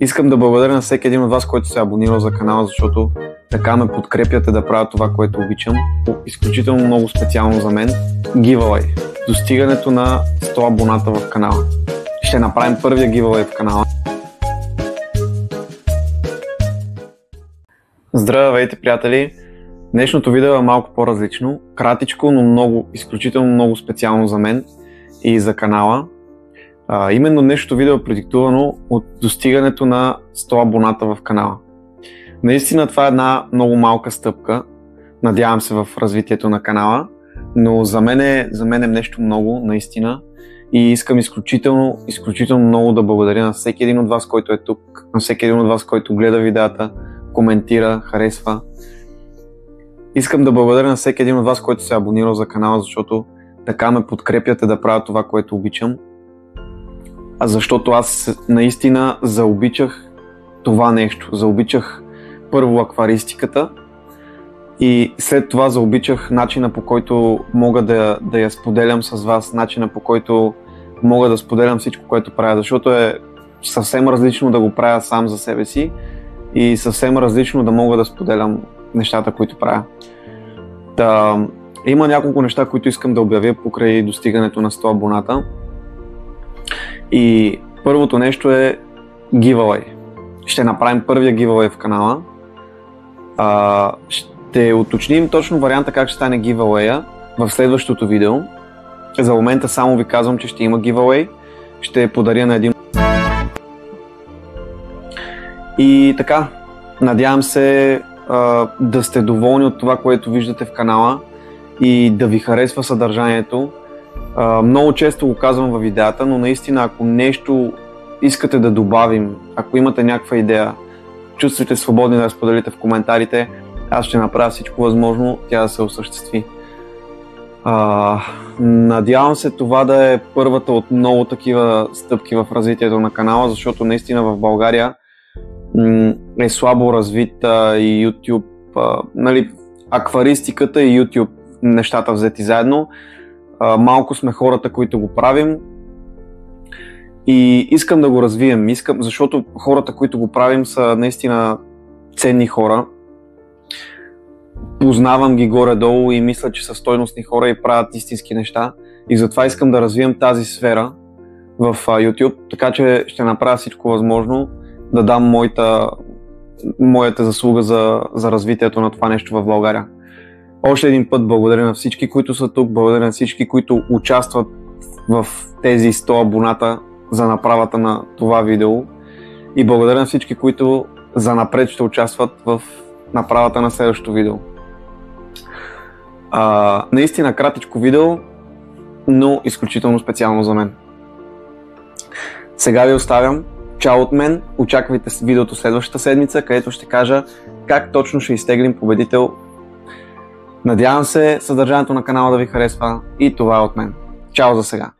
Искам да благодаря на всеки един от вас, който се е абонирал за канала, защото така ме подкрепяте да правя това, което обичам. Изключително много специално за мен. Giveaway. Достигането на 100 абоната в канала. Ще направим първия giveaway в канала. Здравейте, приятели! Днешното видео е малко по-различно. Кратичко, но изключително много специално за мен и за канала. Именно днешното видео е продиктувано от достигането на 100 абоната в канала. Наистина това е една много малка стъпка, надявам се, в развитието на канала, но за мен е нещо много, наистина, и искам изключително много да благодаря на всеки един от вас, който е тук, на всеки един от вас, който гледа видеята, коментира, харесва. Искам да благодаря на всеки един от вас, който се е абонирал за канала, защото така ме подкрепяте да правя това, което обичам. Защото аз наистина заобичах това нещо. Заобичах първо акваристиката и след това заобичах начина, по който мога да я споделям с вас, начина, по който мога да споделям всичко, което правя, защото е съвсем различно да го правя сам за себе си и съвсем различно да мога да споделям нещата, които правя. Има няколко неща, които искам да обявя покрай достигането на 100 абоната. И първото нещо е giveaway. Ще направим първия giveaway в канала. Ще уточним точно варианта как ще стане giveaway в следващото видео. За момента само ви казвам, че ще има giveaway. Ще подаря на един. И така, надявам се да сте доволни от това, което виждате в канала и да ви харесва съдържанието. Много често го казвам във видеята, но наистина, ако нещо искате да добавим, ако имате някаква идея, чувствайте свободни да я споделите в коментарите. Аз ще направя всичко възможно тя да се осъществи. Надявам се това да е първата от много такива стъпки в развитието на канала, защото наистина в България е слабо развита и YouTube, акваристиката и YouTube, нещата взети заедно. Малко сме хората, които го правим и искам да го развием, защото хората, които го правим, са наистина ценни хора. Познавам ги горе-долу и мисля, че са стойностни хора и правят истински неща, и затова искам да развием тази сфера в YouTube, така че ще направя всичко възможно да дам моята заслуга за развитието на това нещо в България. Още един път благодаря на всички, които са тук, благодаря на всички, които участват в тези 100 абоната за направата на това видео, и благодаря на всички, които занапред ще участват в направата на следващото видео. Наистина кратичко видео, но изключително специално за мен. Сега ви оставям. Чао от мен, очаквайте видеото следващата седмица, където ще кажа как точно ще изтеглим победител. Надявам се съдържанието на канала да ви харесва и това е от мен. Чао за сега!